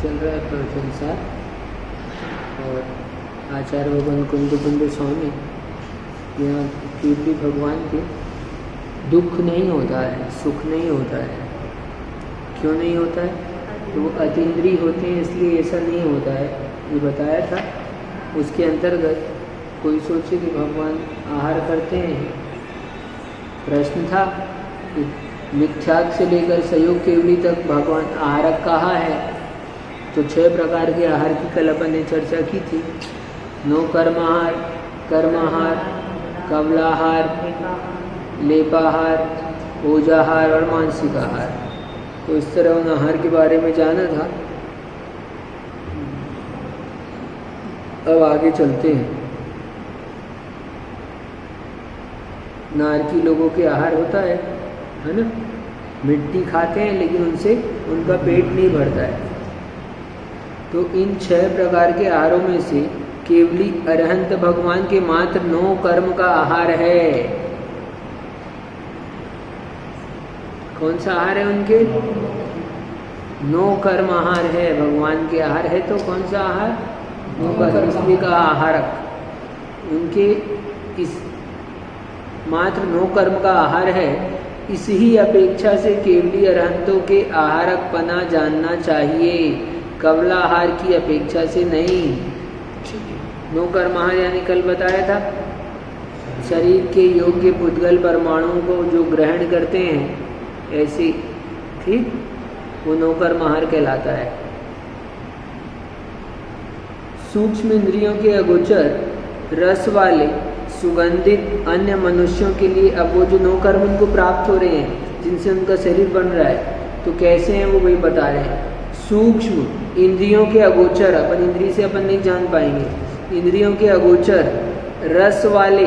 चल रहा है प्रवचन सार और आचार्य भगवान कुंद स्वामी यहाँ केवली भगवान के दुख नहीं होता है, सुख नहीं होता है। क्यों नहीं होता है? तो वो अतीन्द्रिय होते हैं इसलिए ऐसा नहीं होता है, ये बताया था। उसके अंतर्गत कोई सोचे कि भगवान आहार करते हैं, प्रश्न था कि मिथ्याक से लेकर सहयोग केवली तक भगवान आहारक कहा है। तो 6 प्रकार के आहार की कल अपन ने चर्चा की थी। 9 कर्माहार, कर्माहार, कवलाहार, लेपाहार, ओजाहार और मानसिक आहार। तो इस तरह उन आहार के बारे में जाना था। अब आगे चलते हैं। नारकी लोगों के आहार होता है ना, मिट्टी खाते हैं लेकिन उनसे उनका पेट नहीं भरता है। तो इन 6 प्रकार के आहारों में से केवली अरहंत भगवान के मात्र 9 कर्म का आहार है। कौन सा आहार है उनके? 9 कर्म आहार है, भगवान के आहार है। तो कौन सा आहार? 9 कर्म, इसलिए का आहारक उनके इस मात्र 9 कर्म का आहार है। इस ही अपेक्षा से केवली अरहंतों के आहारक पना जानना चाहिए, कवलाहार की अपेक्षा से नहीं। 9 कर्माहार यानी कल बताया था, शरीर के योग्य पुद्गल परमाणुओं को जो ग्रहण करते हैं ऐसे, ठीक, वो 9 कर्माहार कहलाता है। सूक्ष्म इंद्रियों के अगोचर रस वाले सुगंधित अन्य मनुष्यों के लिए अब वो जो 9 कर्म उनको प्राप्त हो रहे हैं, जिनसे उनका शरीर बन रहा है, तो कैसे हैं वो वही बता रहे हैं। सूक्ष्म इंद्रियों के अगोचर, अपन इंद्रिय से अपन नहीं जान पाएंगे, इंद्रियों के अगोचर रस वाले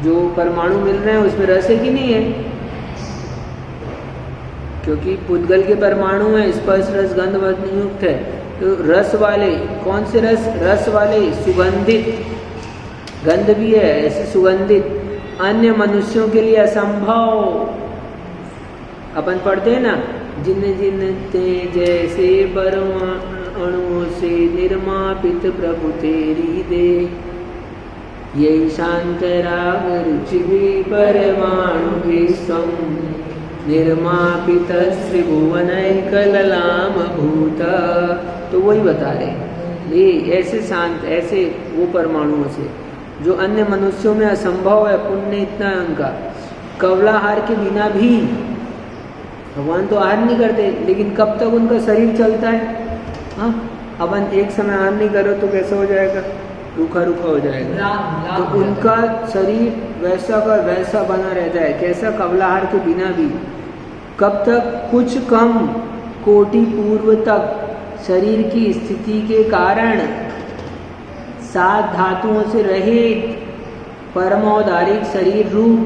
जो परमाणु मिल रहे हैं उसमें रस है कि नहीं है? क्योंकि पुद्गल के परमाणु हैं, स्पर्श रस गंध युक्त है। तो रस वाले, कौन से रस? रस वाले सुगंधित, गंध भी है ऐसे सुगंधित, अन्य मनुष्यों के लिए असंभव। अपन पढ़ते हैं ना, जिन जिन ते जैसे परमाणु से निर्मापित प्रभु तेरी दे, यही शांतराग रुचि भी परमाणु विश्वम निर्मापित त्रिभुवनैकललाम भूत। तो वही बता रहे ये ऐसे शांत, ऐसे वो परमाणुओं से जो अन्य मनुष्यों में असंभव है। पुण्य इतना है उनका। कवलाहार के बिना भी भगवान तो आहार नहीं करते, लेकिन कब तक उनका शरीर चलता है? हाँ, अपन एक समय आहार नहीं करो तो कैसा हो जाएगा? रूखा रूखा हो जाएगा। तो उनका शरीर वैसा का वैसा बना रहता है। कैसा? कवलाहार के बिना भी। कब तक? कुछ कम कोटि पूर्व तक शरीर की स्थिति के कारण 7 धातुओं से रहित परमौदारिक शरीर रूप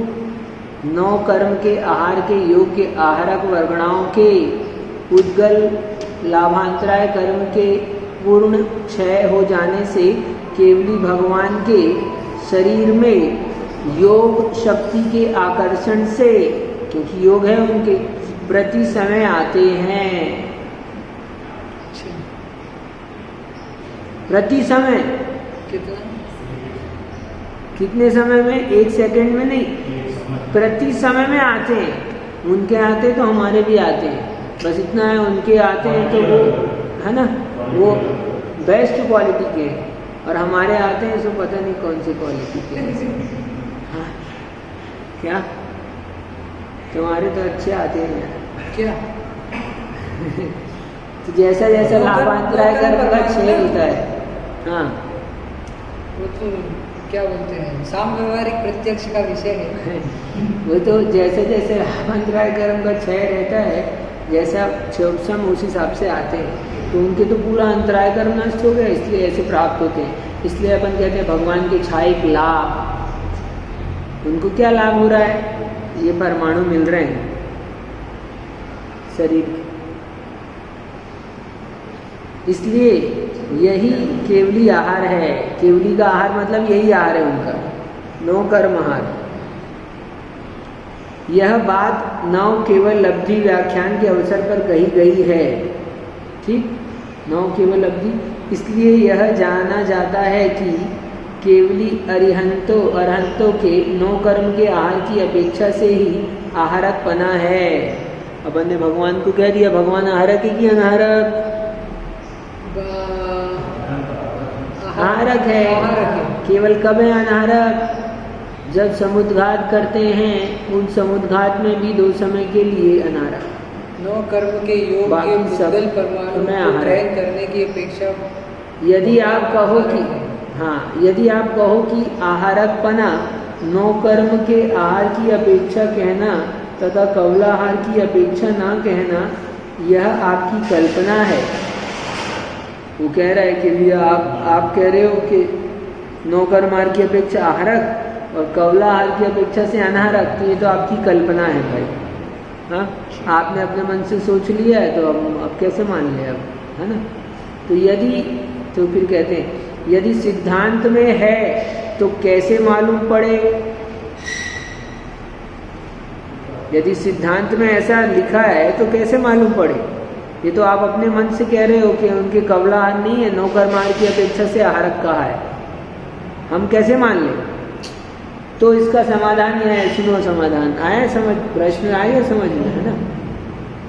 9 कर्म के आहार के योग्य आहारक वर्गणाओं के उद्गल लाभांतराय कर्म के पूर्ण क्षय हो जाने से केवली भगवान के शरीर में योग शक्ति के आकर्षण से, क्योंकि योग है उनके, प्रति समय आते हैं। प्रति समय कितने समय में? 1 सेकंड में नहीं, प्रति समय में आते हैं। उनके आते तो हमारे भी आते हैं, बस इतना है, उनके आते हैं तो वो है ना, वो बेस्ट क्वालिटी के हैं, और हमारे आते हैं सो पता नहीं कौन सी क्वालिटी के हैं। हाँ, क्या तुम्हारे तो अच्छे आते हैं क्या? तो जैसा जैसा लाभांतराय कर्म का क्षय होता है, हाँ, वो तो क्या बोलते हैं, सामव्यवहारिक प्रत्यक्ष का विषय है। वो तो जैसे जैसे लाभांतराय कर्म का क्षय रहता है, जैसा क्षोभसम उस हिसाब से आते हैं। तो उनके तो पूरा अंतराय कर्म नष्ट हो गया, इसलिए ऐसे प्राप्त होते हैं। इसलिए अपन कहते हैं भगवान के छायिक लाभ। उनको क्या लाभ हो रहा है? ये परमाणु मिल रहे हैं शरीर, इसलिए यही केवली आहार है। केवली का आहार मतलब यही आहार है उनका, 9 कर्म आहार। यह बात 9 केवल लब्धि व्याख्यान के अवसर पर कही गई है, ठीक। नौ केवल अवधि। इसलिए यह जाना जाता है कि केवली अरहंतों के नौ कर्म के आहार की अपेक्षा से ही आहारक पना है। अपन ने भगवान को कह दिया, भगवान आहारक है कि अनाहारक? आहारक है। केवल कब है अनाहारक? जब समुद्घात करते हैं, उन समुद्घात में भी 2 समय के लिए अनाहारक। 9 कर्म के योग के मुद्गल परमाणु को ग्रहण करने की अपेक्षा यदि आप कहो कि यदि आप कहो कि आहारकपना 9 कर्म के आहार की अपेक्षा कहना तथा कवलाहार की अपेक्षा ना कहना, यह आपकी कल्पना है। वो कह रहा है कि भैया आप कह रहे हो कि 9 कर्म आहार की अपेक्षा आहारक और कवलाहार की अपेक्षा से अनाहारक, तो ये तो आपकी कल्पना है भाई। हाँ, आपने अपने मन से सोच लिया है, तो अब कैसे मान लिया अब, है ना? तो फिर कहते हैं यदि सिद्धांत में है तो कैसे मालूम पड़े? यदि सिद्धांत में ऐसा लिखा है तो कैसे मालूम पड़े? ये तो आप अपने मन से कह रहे हो कि उनके कवलाहार नहीं है, 9 कर्म आहार की अपेक्षा से आहारक कहा है, हम कैसे मान लें? तो इसका समाधान यह है, सुनो समाधान आया समझ, प्रश्न आया समझ में, है ना?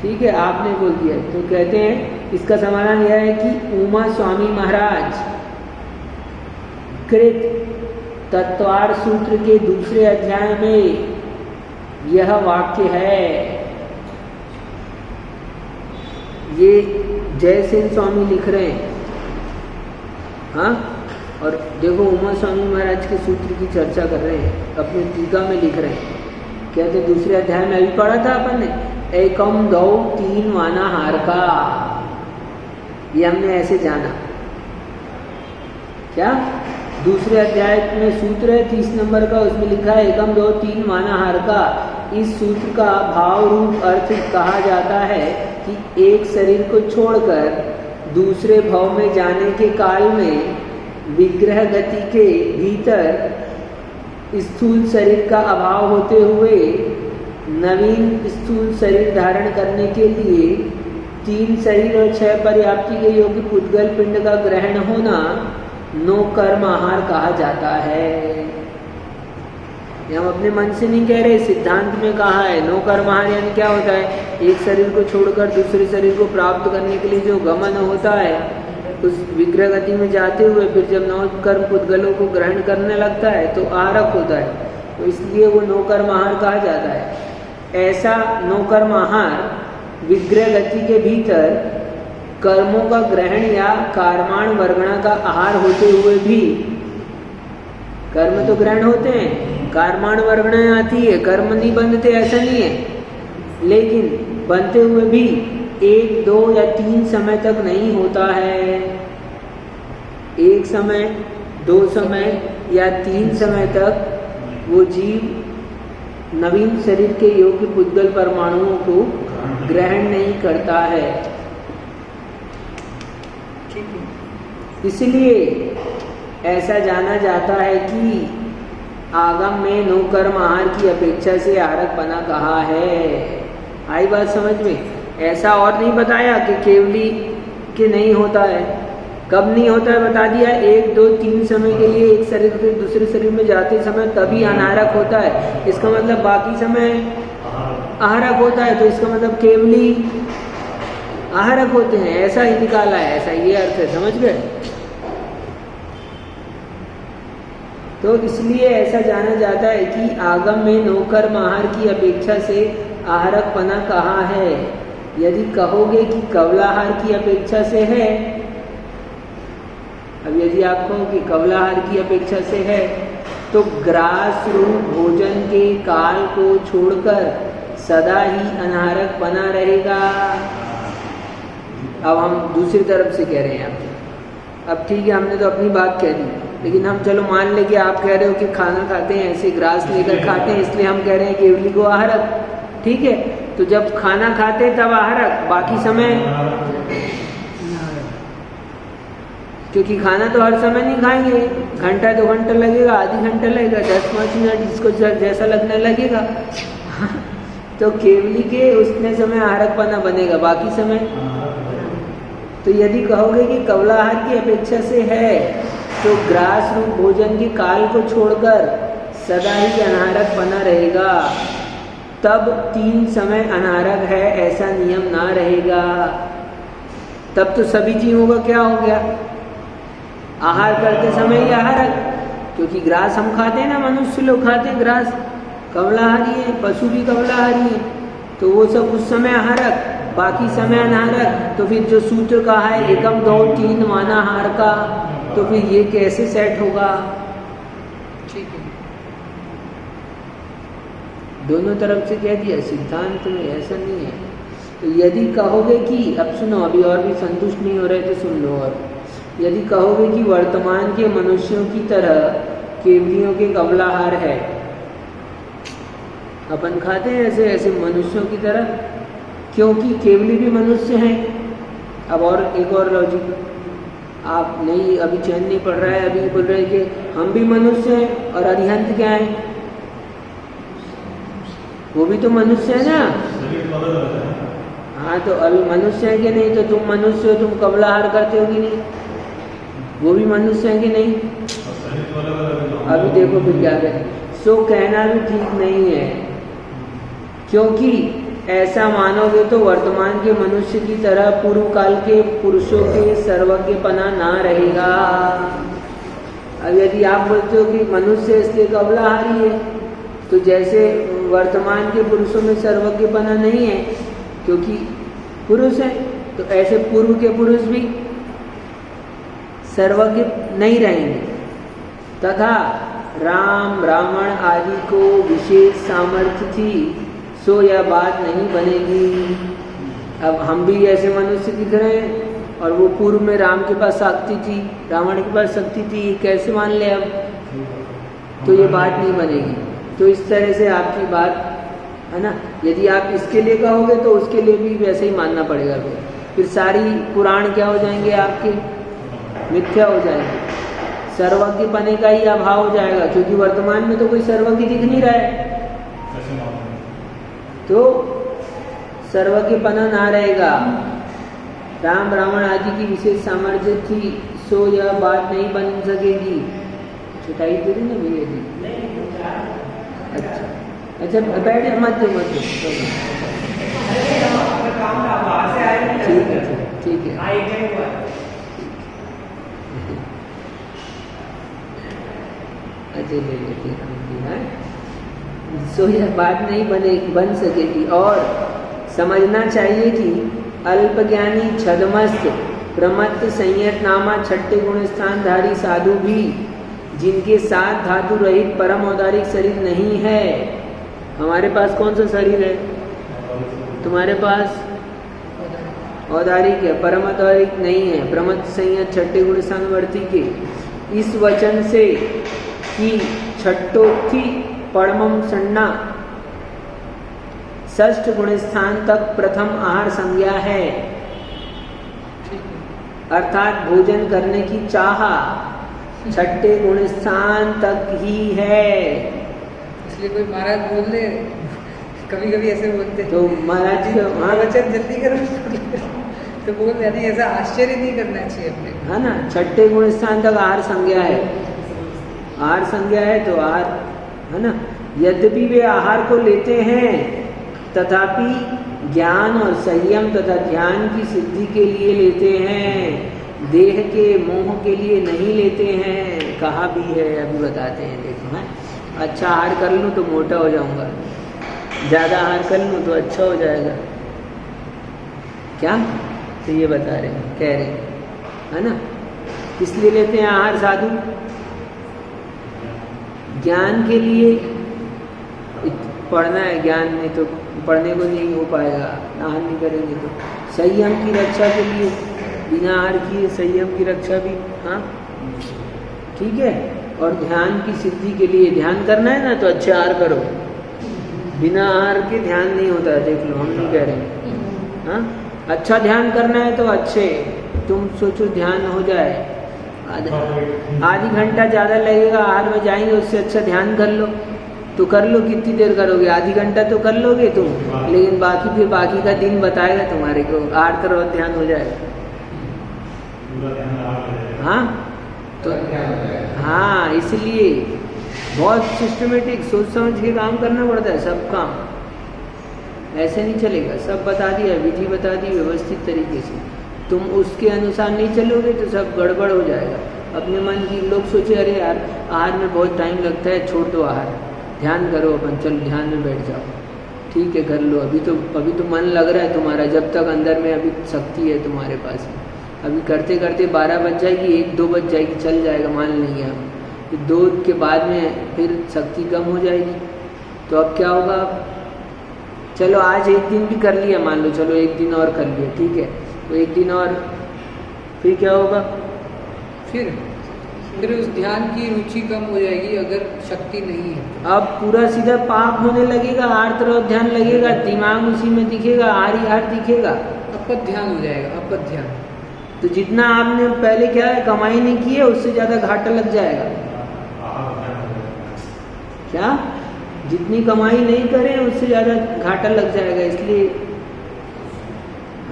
ठीक है, आपने बोल दिया। तो कहते हैं इसका समाधान यह है कि उमा स्वामी महाराज कृत तत्वार सूत्र के दूसरे अध्याय में यह वाक्य है। ये जयसेन स्वामी लिख रहे हैं। हाँ, और देखो उमा स्वामी महाराज के सूत्र की चर्चा कर रहे हैं, अपनी टीका में लिख रहे हैं। कहते दूसरे अध्याय में अभी पढ़ा था अपन ने, एकम दो तीन वानाहार का, ये हमने ऐसे जाना। क्या दूसरे अध्याय में सूत्र है 30 नंबर का, उसमें लिखा है एकम दो तीन वानाहार का। इस सूत्र का भाव रूप अर्थ कहा जाता है कि एक शरीर को छोड़कर दूसरे भाव में जाने के काल में विग्रह गति के भीतर स्थूल शरीर का अभाव होते हुए नवीन स्थूल शरीर धारण करने के लिए 3 शरीर और 6 पर्याप्ति के योग्य पुद्गल पिंड का ग्रहण होना 9 कर्म आहार कहा जाता है। हम अपने मन से नहीं कह रहे, सिद्धांत में कहा है। 9 कर्म आहार यानी क्या होता है? एक शरीर को छोड़कर दूसरे शरीर को प्राप्त करने के लिए जो गमन होता है, उस विग्रह गति में जाते हुए फिर जब 9 कर्म पुद्गलों को ग्रहण करने लगता है तो आहारक होता है, तो इसलिए वो 9 कर्म आहार कहा जाता है। ऐसा 9 कर्म आहार विग्रह गति के भीतर कर्मों का ग्रहण या कार्माण वर्गणा का आहार होते हुए भी, कर्म तो ग्रहण होते हैं, कार्माण वर्गणा आती है, कर्म नहीं बनते ऐसा नहीं है, लेकिन बनते हुए भी 1, 2 या 3 समय तक नहीं होता है। 1 समय, 2 समय या 3 समय तक वो जीव नवीन शरीर के योग्य पुद्गल परमाणुओं को ग्रहण नहीं करता है। इसलिए ऐसा जाना जाता है कि आगम में 9 कर्म आहार की अपेक्षा से आहारक बना कहा है। आई बात समझ में? ऐसा और नहीं बताया कि केवली के नहीं होता है। कब नहीं होता है बता दिया, 1, 2, 3 समय के लिए एक शरीर से दूसरे शरीर में जाते समय तभी अनाहारक होता है। इसका मतलब बाकी समय आहारक होता है, तो इसका मतलब केवली आहारक होते हैं, ऐसा ही निकाला है, ऐसा ये अर्थ है। समझ गए? तो इसलिए ऐसा जाना जाता है कि आगम में 9 कर्म आहार की अपेक्षा से आहारक पना कहा है। यदि कहोगे कि कवलाहार की अपेक्षा से है, अब यदि आप कहो कि कवलाहार की अपेक्षा से है, तो ग्रास रूप भोजन के काल को छोड़कर सदा ही अनाहारक बना रहेगा। अब हम दूसरी तरफ से कह रहे हैं आपसे। अब ठीक है, हमने तो अपनी बात कह दी, लेकिन हम चलो मान ले कि आप कह रहे हो कि खाना खाते हैं ऐसे ग्रास लेकर खाते हैं, इसलिए हम कह रहे हैं केवली को आहारक। ठीक है, तो जब खाना खाते तब आहारक, बाकी समय, क्योंकि खाना तो हर समय नहीं खाएंगे, घंटा 2 घंटा लगेगा, आधी घंटा लगेगा, 10-5 मिनट जिसको जैसा लगने लगेगा तो केवली के उसने समय आहारक पना बनेगा, बाकी समय तो यदि कहोगे कि कवलाहार की अपेक्षा से है, तो ग्रास रूप भोजन के काल को छोड़कर सदा ही अनाहारक बना रहेगा। तब 3 समय अनाहारक है ऐसा नियम ना रहेगा। तब तो सभी जीवों का क्या हो गया, आहार करते समय ही आहारक, क्योंकि ग्रास हम खाते हैं ना, मनुष्य लोग खाते हैं ग्रास, कवलाहारी है, पशु भी कवलाहारी है, तो वो सब उस समय आहारक, बाकी समय अनाहारक। तो फिर जो सूत्र कहा है 1, 2, 3 मानाहार का, तो फिर ये कैसे सेट होगा? ठीक है, दोनों तरफ से कह दिया, सिद्धांत में ऐसा नहीं है। तो यदि कहोगे कि, अब सुनो, अभी और भी संतुष्ट नहीं हो रहे तो सुन लो, और यदि कहोगे कि वर्तमान के मनुष्यों की तरह केवलियों के कवलाहार है, अपन खाते हैं ऐसे ऐसे मनुष्यों की तरह, क्योंकि केवली भी मनुष्य हैं। अब और एक और लॉजिक, आप नहीं, अभी चैन नहीं पड़ रहा है, अभी बोल रहे हैं कि हम भी मनुष्य हैं, और अरिहंत क्या है, वो भी तो मनुष्य है ना। हाँ, तो अभी मनुष्य है कि नहीं, तो तुम मनुष्य हो, तुम कवलाहार करते हो कि नहीं, वो भी मनुष्य है कि नहीं। अभी देखो फिर क्या करें। सो कहना भी ठीक नहीं है, क्योंकि ऐसा मानोगे तो वर्तमान के मनुष्य की तरह पूर्व काल के पुरुषों के सर्वज्ञपना ना रहेगा। अब यदि आप बोलते हो कि मनुष्य इसलिए कवलाहारी है, तो जैसे वर्तमान के पुरुषों में सर्वज्ञपना नहीं है क्योंकि पुरुष है, तो ऐसे पूर्व के पुरुष भी सर्वज्ञ नहीं रहेंगे। तथा राम रावण आदि को विशेष सामर्थ्य थी, सो यह बात नहीं बनेगी। अब हम भी ऐसे मनुष्य दिख रहे हैं, और वो पूर्व में राम के पास शक्ति थी, रावण के पास शक्ति थी, कैसे मान ले अब, तो ये बात नहीं बनेगी। तो इस तरह से आपकी बात है ना, यदि आप इसके लिए कहोगे तो उसके लिए भी वैसे ही मानना पड़ेगा। फिर सारी पुराण क्या हो जाएंगे आपके, मिथ्या हो जाएंगे, सर्वज्ञपने का ही अभाव हो जाएगा, क्योंकि वर्तमान में तो कोई सर्वज्ञ दिख नहीं रहा है, तो सर्वज्ञपना ना रहेगा। राम रावण आदि की विशेष सामर्थ्य थी, सो यह बात नहीं बन सकेगी। चटाई दे दी ना भैया जी। अच्छा बैठे, मत दो ठीक है। अच्छा ले लेते हैं। सो यह बात नहीं बन सकेगी। और समझना चाहिए कि अल्पज्ञानी छदमस्त प्रमत्त संयत नामा छठे गुण स्थानधारी साधु भी, जिनके साथ धातु रहित परम औदारिक शरीर नहीं है। हमारे पास कौन सा शरीर है, तुम्हारे पास औदारिक है, परम औदारिक नहीं है, प्रमत्त संयत छठे गुण स्थानवर्ती के। इस वचन से कि छठोत्थी परमम सन्ना षष्ठ गुण स्थान तक प्रथम आहार संज्ञा है, अर्थात भोजन करने की चाह छठे गुण स्थान तक ही है। इसलिए कोई महाराज बोल दे, कभी कभी ऐसे बोलते तो महाराज जी हाँ वचन जल्दी करो तो बोल यानी ऐसा आश्चर्य नहीं करना चाहिए अपने, है ना। छठे गुण स्थान तक आहार संज्ञा है, आहार संज्ञा है तो आहार है ना। यद्यपि वे आहार को लेते हैं, तथापि ज्ञान और संयम तथा ध्यान की सिद्धि के लिए लेते हैं, देह के मोह के लिए नहीं लेते हैं। कहा भी है, अभी बताते हैं, देखो है। अच्छा आहार कर लूँ तो मोटा हो जाऊंगा, ज़्यादा आहार कर लूँ तो अच्छा हो जाएगा, क्या तो ये बता रहे हैं, कह रहे हैं, है ना। किस लिए लेते हैं आहार साधु, ज्ञान के लिए। पढ़ना है ज्ञान में तो पढ़ने को नहीं हो पाएगा, आहार नहीं करेंगे तो। संयम की रक्षा के लिए, बिना आहार किए संयम की रक्षा भी, हाँ ठीक है। और ध्यान की सिद्धि के लिए, ध्यान करना है ना तो अच्छे आहार करो, बिना आहार के ध्यान नहीं होता है, देख लो, हम नहीं कह रहे, हाँ। अच्छा ध्यान करना है तो अच्छे, तुम सोचो ध्यान हो जाए, आधी घंटा ज़्यादा लगेगा आहार में जाएंगे, उससे अच्छा ध्यान कर लो तो कर लो। कितनी देर करोगे, आधी घंटा तो कर लोगे तुम, लेकिन बाकी का दिन बताएगा तुम्हारे को, आहार करो ध्यान हो जाएगा। हाँ तो हाँ, इसलिए बहुत सिस्टमेटिक सोच समझ के काम करना पड़ता है सब काम। ऐसे नहीं चलेगा, सब बता दिया, विधि बता दी व्यवस्थित तरीके से, तुम उसके अनुसार नहीं चलोगे तो सब गड़बड़ हो जाएगा। अपने मन की लोग सोचे अरे यार आहार में बहुत टाइम लगता है, छोड़ दो आहार, ध्यान करो अपन, चलो ध्यान में बैठ जाओ, ठीक है कर लो, अभी तो मन लग रहा है तुम्हारा, जब तक अंदर में अभी शक्ति है तुम्हारे पास में, अभी करते करते 12 बज जाएगी, 1-2 बज जाएगी, चल जाएगा, मान लेंगे हम, फिर 2 के बाद में फिर शक्ति कम हो जाएगी। तो अब क्या होगा, चलो आज 1 दिन भी कर लिया, मान लो चलो 1 दिन और कर लिया, ठीक है, तो 1 दिन और फिर क्या होगा, फिर उस ध्यान की रुचि कम हो जाएगी अगर शक्ति नहीं है। अब पूरा सीधा पाप होने लगेगा, हर तरफ ध्यान लगेगा, दिमाग उसी में दिखेगा, हार दिखेगा, अपद ध्यान हो जाएगा, अपद ध्यान। तो जितना आपने पहले क्या है कमाई नहीं की है उससे ज़्यादा घाटा लग जाएगा। क्या, जितनी कमाई नहीं करें उससे ज़्यादा घाटा लग जाएगा, इसलिए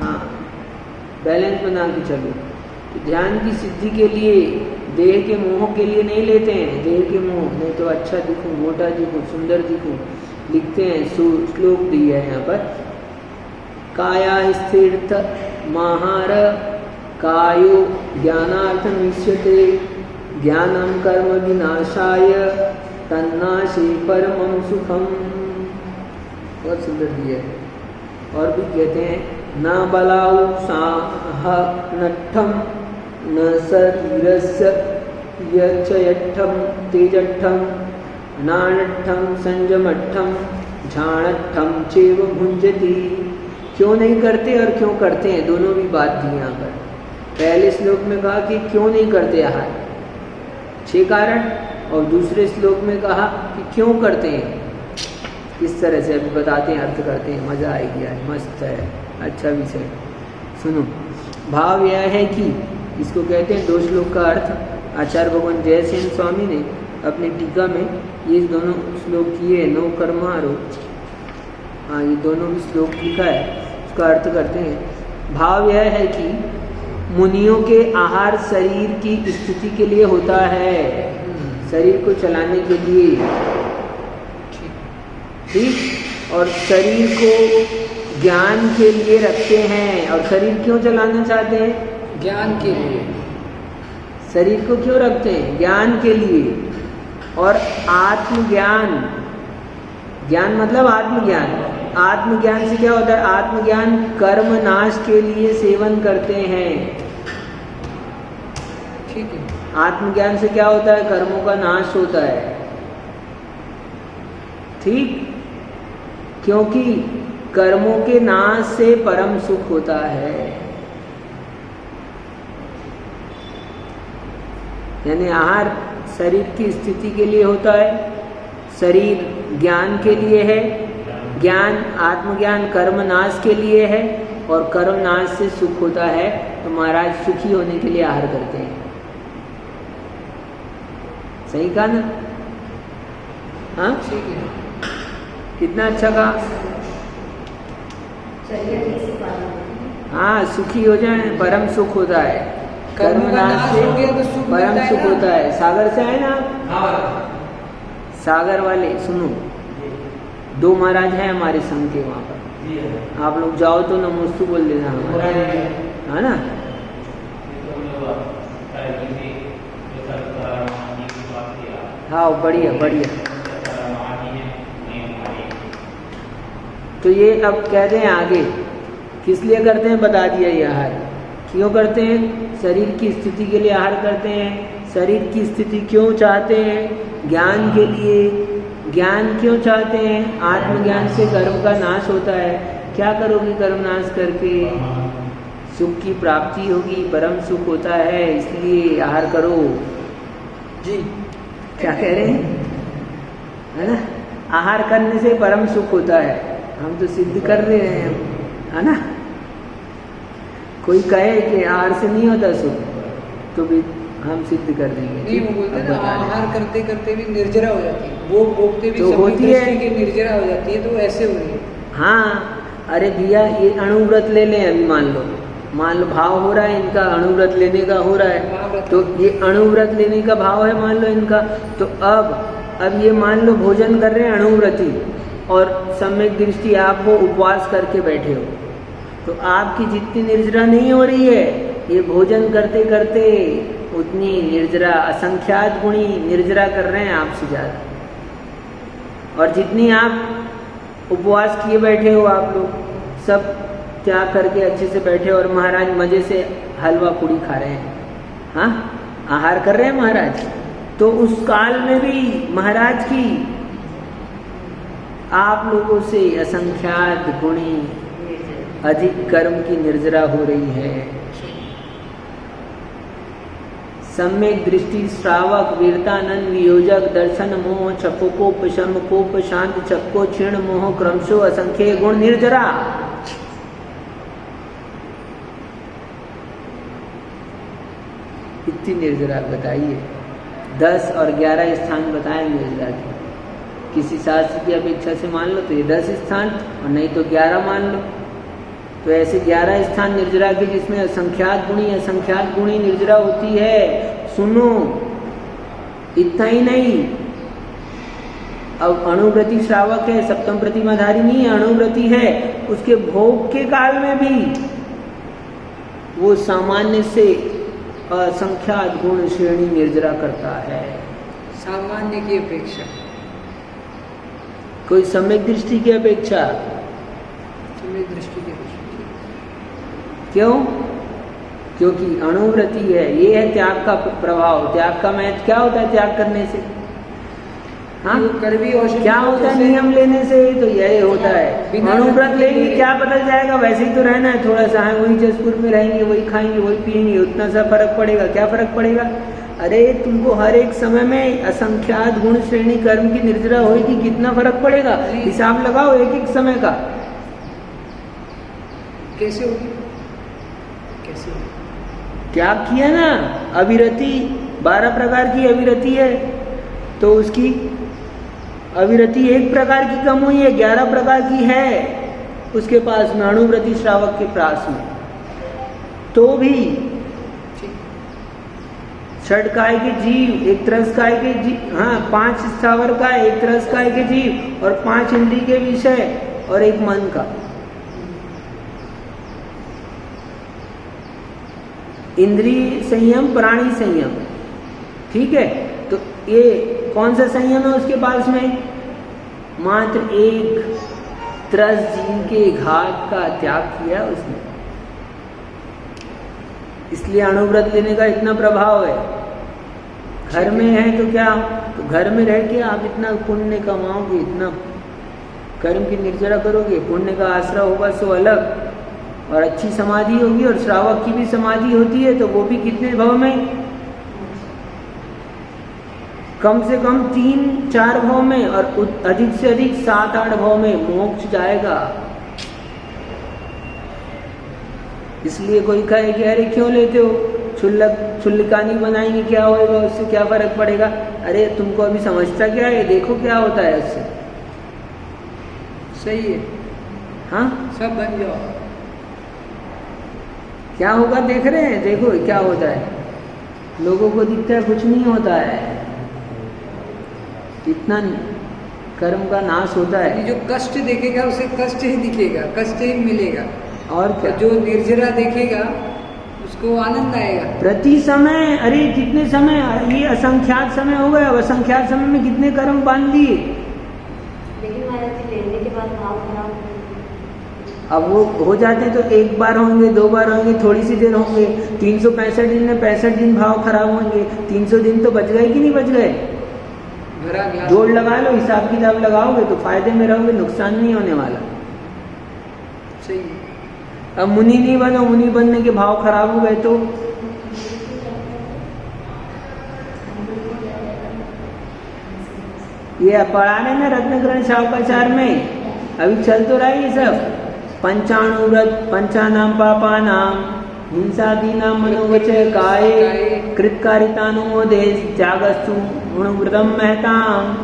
हाँ बैलेंस बना के चलो। तो ध्यान की सिद्धि के लिए देह के मोह के लिए नहीं लेते हैं, देह के मोह नहीं तो अच्छा दिखूं, मोटा दिखूं, सुंदर दिखूं, लिखते हैं, श्लोक दिया है यहाँ पर, काया स्थिरत महार कायो ज्ञानार्थम इष्यते ज्ञानम कर्म विनाशाय तन्नाशे परमं सुखम। बहुत सुंदर दिया है। और भी कहते हैं न बलाउ साह नट्ठम न शरीरस्य यच्छयट्ठम तेजट्ठम नानट्ठम संयमट्ठम झाणट्ठम चेव भुंजति। क्यों नहीं करते और क्यों करते हैं, दोनों भी बात दी यहाँ पर। पहले श्लोक में कहा कि क्यों नहीं करते आहार, 6 कारण, और दूसरे श्लोक में कहा कि क्यों करते हैं, किस तरह से अभी बताते हैं, अर्थ करते हैं, मज़ा आएगी यार, मस्त है, अच्छा विषय। सुनो, भाव यह है कि इसको कहते हैं 2 श्लोक का अर्थ आचार्य भगवान जयसेन स्वामी ने अपनी टीका में ये दोनों श्लोक किए, 9 कर्मारो, हाँ ये दोनों भी श्लोक लिखा है, उसका अर्थ करते हैं। भाव यह है कि मुनियों के आहार शरीर की स्थिति के लिए होता है, शरीर को चलाने के लिए, ठीक, और शरीर को ज्ञान के लिए रखते हैं। और शरीर क्यों चलाना चाहते हैं, ज्ञान के लिए। शरीर को क्यों रखते हैं, ज्ञान के लिए। और आत्मज्ञान, ज्ञान मतलब आत्मज्ञान, आत्मज्ञान से क्या होता है, आत्मज्ञान कर्म नाश के लिए सेवन करते हैं, ठीक है। आत्मज्ञान से क्या होता है, कर्मों का नाश होता है, ठीक, क्योंकि कर्मों के नाश से परम सुख होता है। यानी आहार शरीर की स्थिति के लिए होता है, शरीर ज्ञान के लिए है, ज्ञान आत्मज्ञान कर्म नाश के लिए है, और कर्म नाश से सुख होता है। तो महाराज सुखी होने के लिए आहार करते हैं, सही कहा ना, हाँ ठीक है, कितना अच्छा कहा, हाँ सुखी हो जाए परम सुख होता है, कर्म नाश से परम सुख होता है। सागर से आए ना आप, सागर वाले सुनो, 2 महाराज हैं हमारे संघ के वहाँ पर, आप लोग जाओ तो नमोस्तु बोल देना हमारा, है ना। हाँ बढ़िया बढ़िया। तो ये अब कहते हैं आगे किस लिए करते हैं, बता दिया ये आहार क्यों करते हैं, शरीर की स्थिति के लिए आहार करते हैं। शरीर की स्थिति क्यों चाहते हैं, ज्ञान के लिए। ज्ञान क्यों चाहते हैं, आत्मज्ञान से कर्म का नाश होता है। क्या करोगे कर्म नाश करके, सुख की प्राप्ति होगी, परम सुख होता है, इसलिए आहार करो। जी क्या कह रहे हैं, है ना, आहार करने से परम सुख होता है। हम तो सिद्ध कर रहे हैं, है ना। कोई कहे कि आहार से नहीं होता सुख, तो भी हम सिद्ध कर देंगे। नहीं, वो बोलते हैं ना, आहार करते करते भी निर्जरा हो जाती है, वो भोगते भी तो होती है कि निर्जरा हो जाती है, तो ऐसे हो रही है। हाँ, अरे भैया ये अणुव्रत ले लें, अभी मान लो मान लो भाव हो रहा है इनका, अणुव्रत लेने का हो रहा है, महाव्रत। तो ये अणुव्रत लेने का भाव है मान लो इनका। तो अब ये मान लो भोजन कर रहे हैं अणुव्रती, और सम्यक दृष्टि आप वो उपवास करके बैठे हो, तो आपकी जितनी निर्जरा नहीं हो रही है, ये भोजन करते करते उतनी निर्जरा, असंख्यात गुणी निर्जरा कर रहे हैं आपसे ज़्यादा। और जितनी आप उपवास किए बैठे हो, आप लोग सब त्याग करके अच्छे से बैठे हो, और महाराज मज़े से हलवा पूड़ी खा रहे हैं, हाँ आहार कर रहे हैं महाराज, तो उस काल में भी महाराज की आप लोगों से असंख्यात गुणी अधिक कर्म की निर्जरा हो रही है। सम्यक दृष्टि श्रावक वीरतानंद वियोजक दर्शन मोह चपोकोप शम कोप शांत चक्को क्षीण मोह क्रमशो असंख्य गुण निर्जरा। इतनी निर्जरा बताइए। 10 और 11 स्थान बताए निर्जरा के, किसी शास्त्र की अपेक्षा से मान लो तो ये 10 स्थान, और नहीं तो 11 मान लो, तो ऐसे 11 स्थान निर्जरा के जिसमें असंख्यात गुणी निर्जरा होती है। सुनो, इतना ही नहीं, अब अणुव्रती श्रावक है, सप्तम प्रतिमाधारी नहीं है, अणुव्रती है, उसके भोग के काल में भी वो सामान्य से असंख्यात गुण श्रेणी निर्जरा करता है, सामान्य की अपेक्षा, कोई सम्यक दृष्टि की अपेक्षा। सम्यक दृष्टि की अपेक्षा। क्यों? क्योंकि अणुव्रती है, ये है त्याग का प्रभाव। त्याग का महत्व क्या होता है त्याग करने से? हाँ, कर भी और क्या होता है नियम लेने से? तो यही होता है, अणुव्रत लेंगे क्या बदल जाएगा, वैसे ही तो रहना है, थोड़ा सा है, वही जसपुर में रहेंगे, वही खाएंगे, वही पिएंगे, उतना सा फर्क पड़ेगा। क्या फर्क पड़ेगा? अरे तुमको हर एक समय में असंख्यात गुण श्रेणी कर्म की निर्जरा होगी, कितना फर्क पड़ेगा, हिसाब लगाओ एक एक समय का। कैसे होगी? कैसे होगी? त्याग किया ना, अविरति 12 प्रकार की अविरति है, तो उसकी अविरति 1 प्रकार की कम हुई है, 11 प्रकार की है उसके पास में, अणुव्रती श्रावक के पास में। तो भी 6 काय के जीव, 1 तरस काय के जीव, हाँ 5 स्थावर का, 1 तरस काय के जीव, और 5 इंद्रिय के विषय, और 1 मन का। इंद्रिय संयम, प्राणी संयम, ठीक है। तो ये कौन सा संयम है उसके पास में? मात्र 1 तरस जीव के घात का त्याग किया उसने, इसलिए अणुव्रत लेने का इतना प्रभाव है। घर में है तो क्या, तो घर में रह के आप इतना पुण्य कमाओगे, इतना कर्म की निर्जरा करोगे, पुण्य का आश्रय होगा सो अलग, और अच्छी समाधि होगी, और श्रावक की भी समाधि होती है, तो वो भी कितने भाव में, कम से कम 3-4 भाव में, और अधिक से अधिक 7-8 भाव में मोक्ष जाएगा। इसलिए कोई कहे कि अरे क्यों लेते हो, छुल्लकानी बनाएंगे क्या होगा, उससे क्या फर्क पड़ेगा? अरे तुमको अभी समझता क्या है, देखो क्या होता है उससे। सही है, हाँ सब बन जाओ, क्या होगा देख रहे हैं, देखो क्या होता है, लोगों को दिखता है कुछ नहीं होता है, इतना कर्म का नाश होता है। जो कष्ट देखेगा उसे कष्ट ही दिखेगा, कष्ट ही मिलेगा, और क्या? जो निर्जरा देखेगा उसको आनंद आएगा। प्रति समय, अरे कितने समय, ये असंख्यात समय हो गए, अब असंख्यात समय में कितने कर्म बांध दिए। लेकिन महाराज जी लेने के बाद भाव खराब, अब वो हो जाते तो 1 बार होंगे, 2 बार होंगे, थोड़ी सी देर होंगे, 365 दिन में 65 दिन भाव खराब होंगे, 300 दिन तो बच गए कि नहीं बच गए? जोड़ लगा लो, हिसाब किताब लगाओगे तो फायदे में रहोगे, नुकसान नहीं होने वाला। सही है। अब मुनि नहीं बनो, मुनि बनने के भाव खराब हो गए तो ये पढ़ा रहे ना रत्नग्रहण शावकाचार में, अभी चल तो रहा है ये सब। पंचाणुव्रत पंचानाम पापानाम हिंसादीनां मनोवचय काये कृतकारितानुमोदेश त्यागस्तु गुणव्रतम महताम।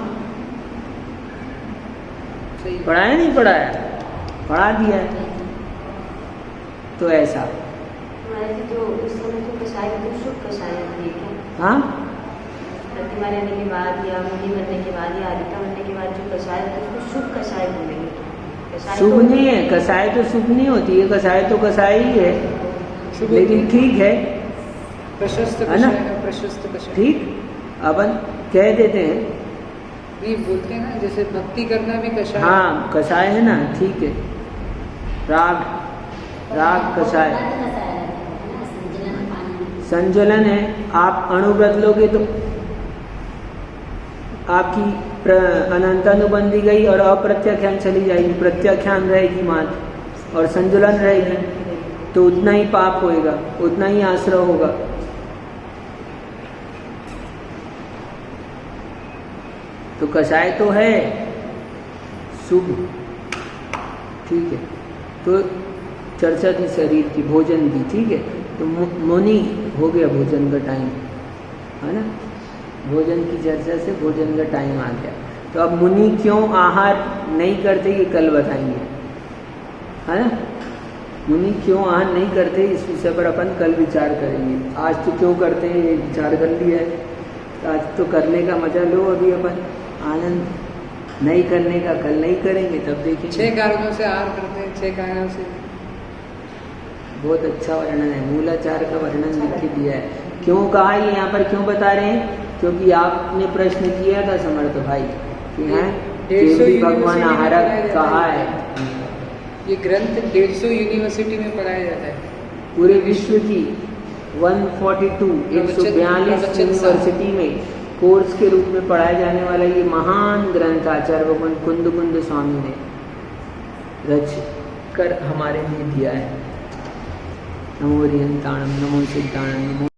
पढ़ाया नहीं पढ़ाया? पढ़ा दिया है। तो ऐसा महाराज जी जो उस समय जो कषाय तो शुभ कषाय होती है क्या? हाँ, प्रतिमा लेने के बाद या मुनि बनने के बाद या आदिता बनने के बाद जो कषाय होता है उसको शुभ कषाय बोलेंगे। कषाय शुभ तो- नहीं है, कसाय तो शुभ नहीं होती है, कसाय तो कसाय ही है, शुभ लेकिन ठीक है, प्रशस्त है ना? कषाय है, प्रशस्त कषाय। ठीक अपन कह देते हैं। नहीं बोलते हैं ना, जैसे भक्ति करना भी कषाय। हाँ, कसाय है ना, ठीक है। राग, राग कसाय, संजलन है। आप अणुव्रत लोगे तो आपकी अनंतानुबंधी गई और अप्रत्याख्यान चली जाएगी, प्रत्याख्यान रहेगी मात्र और संजुलन रहेगी, तो उतना ही पाप होएगा, उतना ही आश्रय होगा। तो कषाय तो है शुभ, ठीक है। तो चर्चा थी शरीर की, भोजन की, ठीक है। तो मुनि हो गया भोजन का टाइम, है ना, भोजन की चर्चा से भोजन का टाइम आ गया। तो अब मुनि क्यों आहार नहीं करते ये कल बताएंगे, है ना। मुनि क्यों आहार नहीं करते इस विषय पर अपन कल विचार करेंगे। आज तो क्यों करते हैं ये विचार कर लिया है, तो आज तो करने का मजा लो अभी अपन, आनंद। नहीं करने का कल नहीं करेंगे, तब देखेंगे। 6 कारणों से आहार करते हैं, 6 कारणों से। बहुत अच्छा वर्णन है, मूलाचार का वर्णन लिख के दिया है। क्यों कहा ये यहाँ पर क्यों बता रहे हैं? क्योंकि आपने प्रश्न किया था समर्थ भाई कि हैं केवली भगवान आहारक कहा है। ये ग्रंथ 150 यूनिवर्सिटी में पढ़ाया जाता है। पूरे विश्व की 142 यूनिवर्सिटी में कोर्स के रूप में पढ़ाया जाने वाला ये महान ग्रंथ आचार्य भगवान कुंद स्वामी ने रच कर हमारे लिए दिया है। नमो रियंताणम, नमो सिद्धाणम, नमो